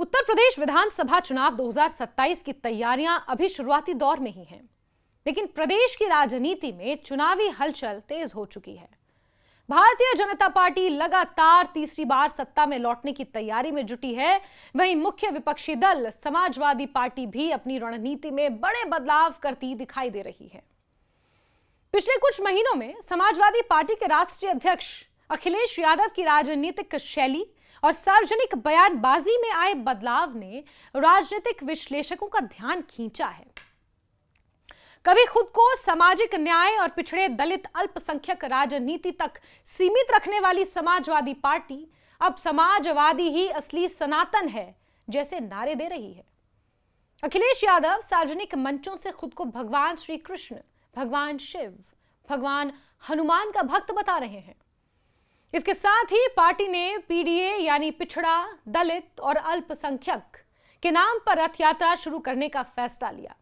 उत्तर प्रदेश विधानसभा चुनाव 2027 की तैयारियां अभी शुरुआती दौर में ही हैं, लेकिन प्रदेश की राजनीति में चुनावी हलचल तेज हो चुकी है। भारतीय जनता पार्टी लगातार तीसरी बार सत्ता में लौटने की तैयारी में जुटी है। वहीं मुख्य विपक्षी दल समाजवादी पार्टी भी अपनी रणनीति में बड़े बदलाव करती दिखाई दे रही है। पिछले कुछ महीनों में समाजवादी पार्टी के राष्ट्रीय अध्यक्ष अखिलेश यादव की राजनीतिक शैली और सार्वजनिक बयानबाजी में आए बदलाव ने राजनीतिक विश्लेषकों का ध्यान खींचा है। कभी खुद को सामाजिक न्याय और पिछड़े दलित अल्पसंख्यक राजनीति तक सीमित रखने वाली समाजवादी पार्टी अब समाजवादी ही असली सनातन है जैसे नारे दे रही है। अखिलेश यादव सार्वजनिक मंचों से खुद को भगवान श्री कृष्ण, भगवान शिव, भगवान हनुमान का भक्त बता रहे हैं। इसके साथ ही पार्टी ने पीडीए यानी पिछड़ा, दलित और अल्पसंख्यक के नाम पर रथ यात्रा शुरू करने का फैसला लिया।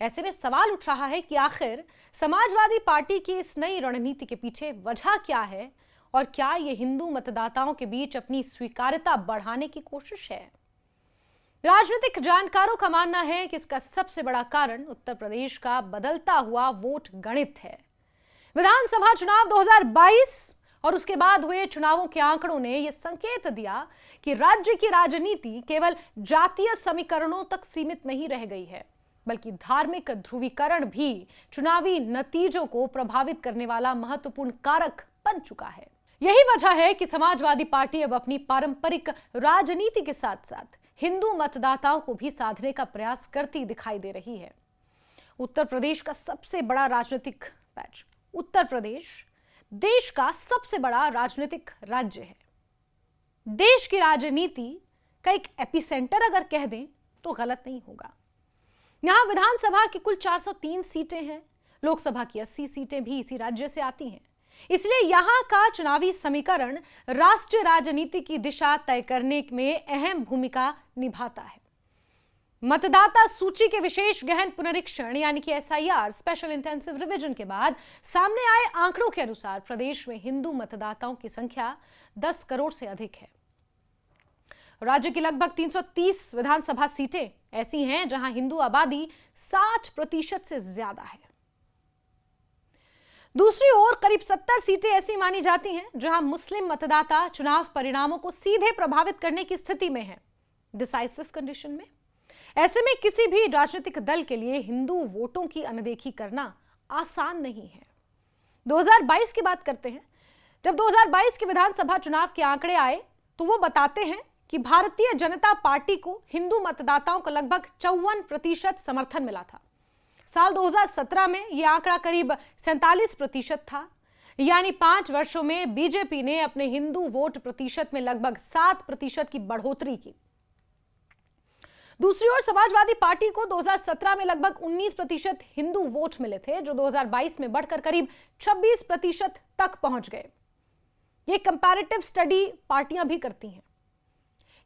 ऐसे में सवाल उठ रहा है कि आखिर समाजवादी पार्टी की इस नई रणनीति के पीछे वजह क्या है और क्या ये हिंदू मतदाताओं के बीच अपनी स्वीकार्यता बढ़ाने की कोशिश है। राजनीतिक जानकारों का मानना है कि इसका सबसे बड़ा कारण उत्तर प्रदेश का बदलता हुआ वोट गणित है। विधानसभा चुनाव 2022 और उसके बाद हुए चुनावों के आंकड़ों ने यह संकेत दिया कि राज्य की राजनीति केवल जातीय समीकरणों तक सीमित नहीं रह गई है, बल्कि धार्मिक ध्रुवीकरण भी चुनावी नतीजों को प्रभावित करने वाला महत्वपूर्ण कारक बन चुका है। यही वजह है कि समाजवादी पार्टी अब अपनी पारंपरिक राजनीति के साथ साथ हिंदू मतदाताओं को भी साधने का प्रयास करती दिखाई दे रही है। उत्तर प्रदेश का सबसे बड़ा राजनीतिक पैच, उत्तर प्रदेश देश का सबसे बड़ा राजनीतिक राज्य है। देश की राजनीति का एक एपिसेंटर अगर कह दें तो गलत नहीं होगा। यहां विधानसभा की कुल 403 सीटें हैं, लोकसभा की 80 सीटें भी इसी राज्य से आती हैं। इसलिए यहां का चुनावी समीकरण राष्ट्रीय राजनीति की दिशा तय करने में अहम भूमिका निभाता है। मतदाता सूची के विशेष गहन पुनरीक्षण यानी कि एसआईआर स्पेशल इंटेंसिव रिवीजन के बाद सामने आए आंकड़ों के अनुसार प्रदेश में हिंदू मतदाताओं की संख्या 10 करोड़ से अधिक है। राज्य की लगभग 330 विधानसभा सीटें ऐसी हैं जहां हिंदू आबादी 60% से ज्यादा है। दूसरी ओर करीब 70 सीटें ऐसी मानी जाती हैं जहां मुस्लिम मतदाता चुनाव परिणामों को सीधे प्रभावित करने की स्थिति में है, डिसाइसिव कंडीशन में। ऐसे में किसी भी राजनीतिक दल के लिए हिंदू वोटों की अनदेखी करना आसान नहीं है। 2022 की बात करते हैं। जब 2022 के विधानसभा चुनाव के आंकड़े आए तो वो बताते हैं कि भारतीय जनता पार्टी को हिंदू मतदाताओं का लगभग 54% समर्थन मिला था। साल 2017 में यह आंकड़ा करीब 47% था, यानी 5 वर्षों में बीजेपी ने अपने हिंदू वोट प्रतिशत में लगभग 7% की बढ़ोतरी की। दूसरी ओर समाजवादी पार्टी को 2017 में लगभग 19% हिंदू वोट मिले थे, जो 2022 में बढ़कर करीब 26% तक पहुंच गए। ये कंपैरेटिव स्टडी पार्टियां भी करती हैं।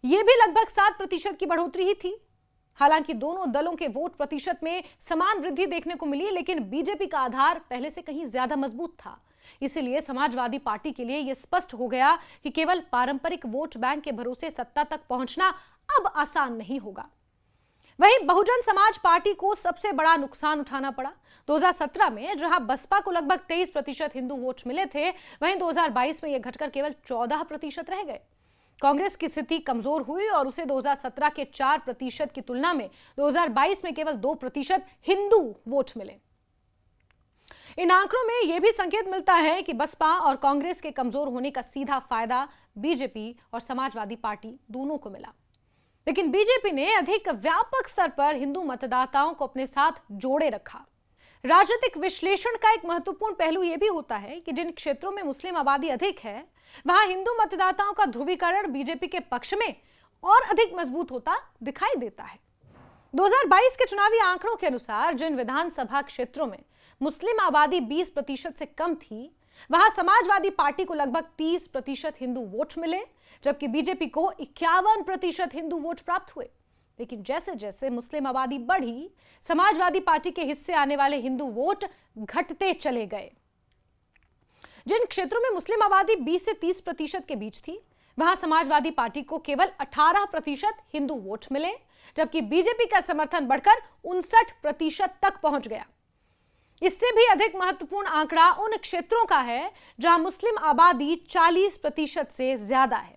ये भी लगभग 7% की बढ़ोतरी ही थी। हालांकि दोनों दलों के वोट प्रतिशत में समान वृद्धि देखने को मिली, लेकिन बीजेपी का आधार पहले से कहीं ज्यादा मजबूत था। इसीलिए समाजवादी पार्टी के लिए यह स्पष्ट हो गया कि केवल पारंपरिक वोट बैंक के भरोसे सत्ता तक पहुंचना अब आसान नहीं होगा। वहीं बहुजन समाज पार्टी को सबसे बड़ा नुकसान उठाना पड़ा। 2017 में जहां बसपा को लगभग 23% हिंदू वोट मिले थे, वहीं 2022 में यह घटकर केवल 14% रह गए। कांग्रेस की स्थिति कमजोर हुई और उसे 2017 के 4% की तुलना में 2022 में केवल 2% हिंदू वोट मिले। इन आंकड़ों में यह भी संकेत मिलता है कि बसपा और कांग्रेस के कमजोर होने का सीधा फायदा बीजेपी और समाजवादी पार्टी दोनों को मिला। लेकिन बीजेपी ने अधिक व्यापक स्तर पर हिंदू मतदाताओं को अपने साथ जोड़े रखा। राजनीतिक विश्लेषण का एक महत्वपूर्ण पहलू यह भी होता है कि जिन क्षेत्रों में मुस्लिम आबादी अधिक है, वहां हिंदू मतदाताओं का ध्रुवीकरण बीजेपी के पक्ष में और अधिक मजबूत होता दिखाई देता है। 2022 के चुनावी आंकड़ों के अनुसार जिन विधानसभा क्षेत्रों में मुस्लिम आबादी 20% से कम थी, वहां समाजवादी पार्टी को लगभग 30% हिंदू वोट मिले, जबकि बीजेपी को 51% हिंदू वोट प्राप्त हुए। लेकिन जैसे जैसे मुस्लिम आबादी बढ़ी, समाजवादी पार्टी के हिस्से आने वाले हिंदू वोट घटते चले गए। जिन क्षेत्रों में मुस्लिम आबादी 20 से 30% के बीच थी, वहां समाजवादी पार्टी को केवल 18% हिंदू वोट मिले, जबकि बीजेपी का समर्थन बढ़कर 59% तक पहुंच गया। इससे भी अधिक महत्वपूर्ण आंकड़ा उन क्षेत्रों का है जहां मुस्लिम आबादी 40% से ज्यादा है।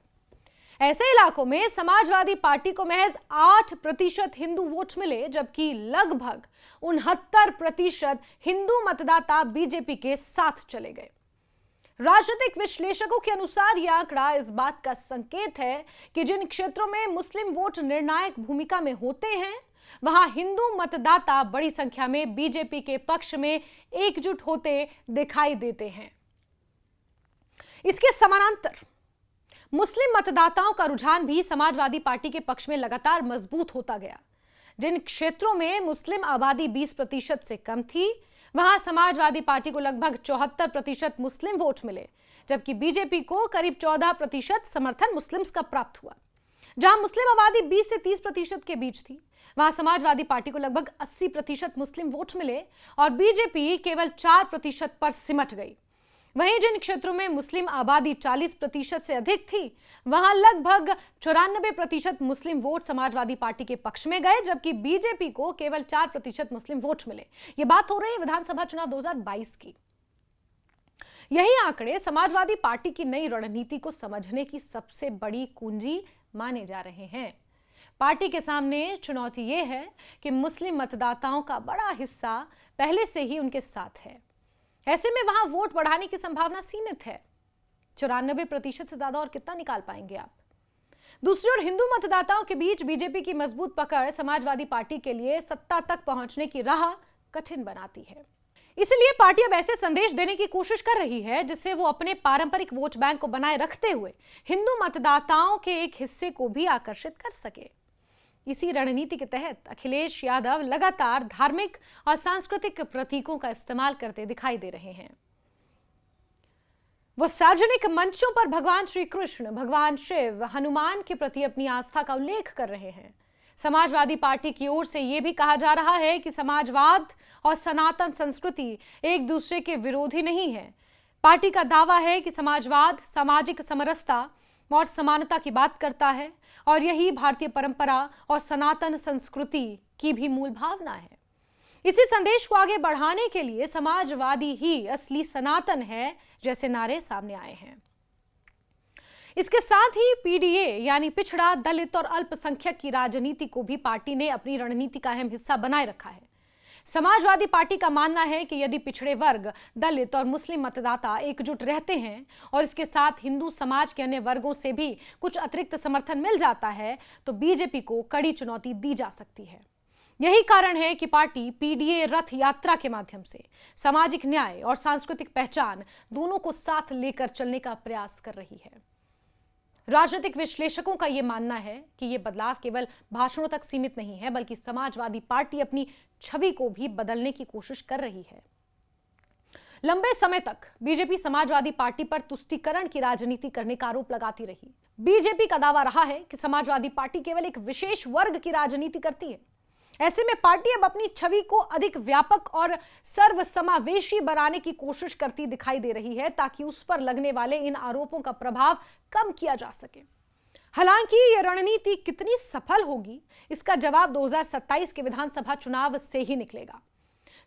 ऐसे इलाकों में समाजवादी पार्टी को महज 8% हिंदू वोट मिले, जबकि लगभग 69% हिंदू मतदाता बीजेपी के साथ चले गए। राजनीतिक विश्लेषकों के अनुसार यह आंकड़ा इस बात का संकेत है कि जिन क्षेत्रों में मुस्लिम वोट निर्णायक भूमिका में होते हैं, वहां हिंदू मतदाता बड़ी संख्या में बीजेपी के पक्ष में एकजुट होते दिखाई देते हैं। इसके समानांतर मुस्लिम मतदाताओं का रुझान भी समाजवादी पार्टी के पक्ष में लगातार मजबूत होता गया। जिन क्षेत्रों में मुस्लिम आबादी 20% से कम थी, वहां समाजवादी पार्टी को लगभग 74% मुस्लिम वोट मिले, जबकि बीजेपी को करीब 14% समर्थन मुस्लिम्स का प्राप्त हुआ। जहां मुस्लिम आबादी 20 से 30% के बीच थी, वहां समाजवादी पार्टी को लगभग 80% मुस्लिम वोट मिले और बीजेपी केवल 4% पर सिमट गई। वहीं जिन क्षेत्रों में मुस्लिम आबादी 40% से अधिक थी, वहां लगभग 94% मुस्लिम वोट समाजवादी पार्टी के पक्ष में गए, जबकि बीजेपी को केवल 4% मुस्लिम वोट मिले। यह बात हो रही है विधानसभा चुनाव 2022 की। यही आंकड़े समाजवादी पार्टी की नई रणनीति को समझने की सबसे बड़ी कुंजी माने जा रहे हैं। पार्टी के सामने चुनौती यह है कि मुस्लिम मतदाताओं का बड़ा हिस्सा पहले से ही उनके साथ है। ऐसे में वहां वोट बढ़ाने की संभावना सीमित है। 94% से ज्यादा और कितना निकाल पाएंगे आप? दूसरी ओर हिंदू मतदाताओं के बीच बीजेपी की मजबूत पकड़ समाजवादी पार्टी के लिए सत्ता तक पहुंचने की राह कठिन बनाती है। इसलिए पार्टी अब ऐसे संदेश देने की कोशिश कर रही है जिससे वो अपने पारंपरिक वोट बैंक को बनाए रखते हुए हिंदू मतदाताओं के एक हिस्से को भी आकर्षित कर सके। इसी रणनीति के तहत अखिलेश यादव लगातार धार्मिक और सांस्कृतिक प्रतीकों का इस्तेमाल करते दिखाई दे रहे हैं। वो सार्वजनिक मंचों पर भगवान श्री कृष्ण, भगवान शिव, हनुमान के प्रति अपनी आस्था का उल्लेख कर रहे हैं। समाजवादी पार्टी की ओर से यह भी कहा जा रहा है कि समाजवाद और सनातन संस्कृति एक दूसरे के विरोधी नहीं है। पार्टी का दावा है कि समाजवाद सामाजिक समरसता और समानता की बात करता है और यही भारतीय परंपरा और सनातन संस्कृति की भी मूल भावना है। इसी संदेश को आगे बढ़ाने के लिए समाजवादी ही असली सनातन है जैसे नारे सामने आए हैं। इसके साथ ही पीडीए यानी पिछड़ा, दलित और अल्पसंख्यक की राजनीति को भी पार्टी ने अपनी रणनीति का अहम हिस्सा बनाए रखा है। समाजवादी पार्टी का मानना है कि यदि पिछड़े वर्ग, दलित और मुस्लिम मतदाता एकजुट रहते हैं और इसके साथ हिंदू समाज के अन्य वर्गों से भी कुछ अतिरिक्त समर्थन मिल जाता है, तो बीजेपी को कड़ी चुनौती दी जा सकती है। यही कारण है कि पार्टी पीडीए रथ यात्रा के माध्यम से सामाजिक न्याय और सांस्कृतिक पहचान दोनों को साथ लेकर चलने का प्रयास कर रही है। राजनीतिक विश्लेषकों का यह मानना है कि यह बदलाव केवल भाषणों तक सीमित नहीं है, बल्कि समाजवादी पार्टी अपनी छवि को भी बदलने की कोशिश कर रही है। लंबे समय तक बीजेपी समाजवादी पार्टी पर तुष्टीकरण की राजनीति करने का आरोप लगाती रही। बीजेपी का दावा रहा है कि समाजवादी पार्टी केवल एक विशेष वर्ग की राजनीति करती है। ऐसे में पार्टी अब अपनी छवि को अधिक व्यापक और सर्वसमावेशी बनाने की कोशिश करती दिखाई दे रही है, ताकि उस पर लगने वाले इन आरोपों का प्रभाव कम किया जा सके। हालांकि यह रणनीति कितनी सफल होगी, इसका जवाब 2027 के विधानसभा चुनाव से ही निकलेगा।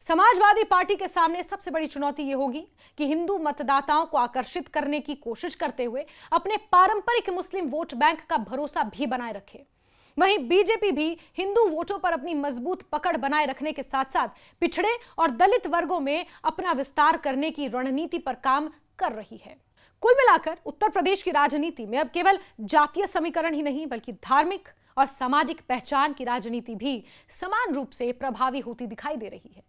समाजवादी पार्टी के सामने सबसे बड़ी चुनौती यह होगी कि हिंदू मतदाताओं को आकर्षित करने की कोशिश करते हुए अपने पारंपरिक मुस्लिम वोट बैंक का भरोसा भी बनाए रखे। वहीं बीजेपी भी हिंदू वोटों पर अपनी मजबूत पकड़ बनाए रखने के साथ साथ पिछड़े और दलित वर्गों में अपना विस्तार करने की रणनीति पर काम कर रही है। कुल मिलाकर उत्तर प्रदेश की राजनीति में अब केवल जातीय समीकरण ही नहीं, बल्कि धार्मिक और सामाजिक पहचान की राजनीति भी समान रूप से प्रभावी होती दिखाई दे रही है।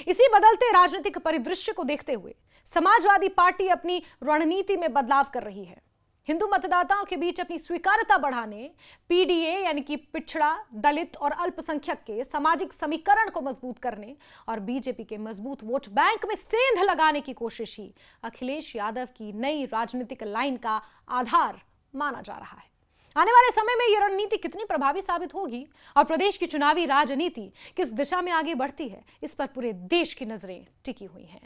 इसी बदलते राजनीतिक परिदृश्य को देखते हुए समाजवादी पार्टी अपनी रणनीति में बदलाव कर रही है। हिंदू मतदाताओं के बीच अपनी स्वीकार्यता बढ़ाने, पीडीए यानी कि पिछड़ा, दलित और अल्पसंख्यक के सामाजिक समीकरण को मजबूत करने और बीजेपी के मजबूत वोट बैंक में सेंध लगाने की कोशिश ही अखिलेश यादव की नई राजनीतिक लाइन का आधार माना जा रहा है। आने वाले समय में यह रणनीति कितनी प्रभावी साबित होगी और प्रदेश की चुनावी राजनीति किस दिशा में आगे बढ़ती है, इस पर पूरे देश की नजरें टिकी हुई हैं।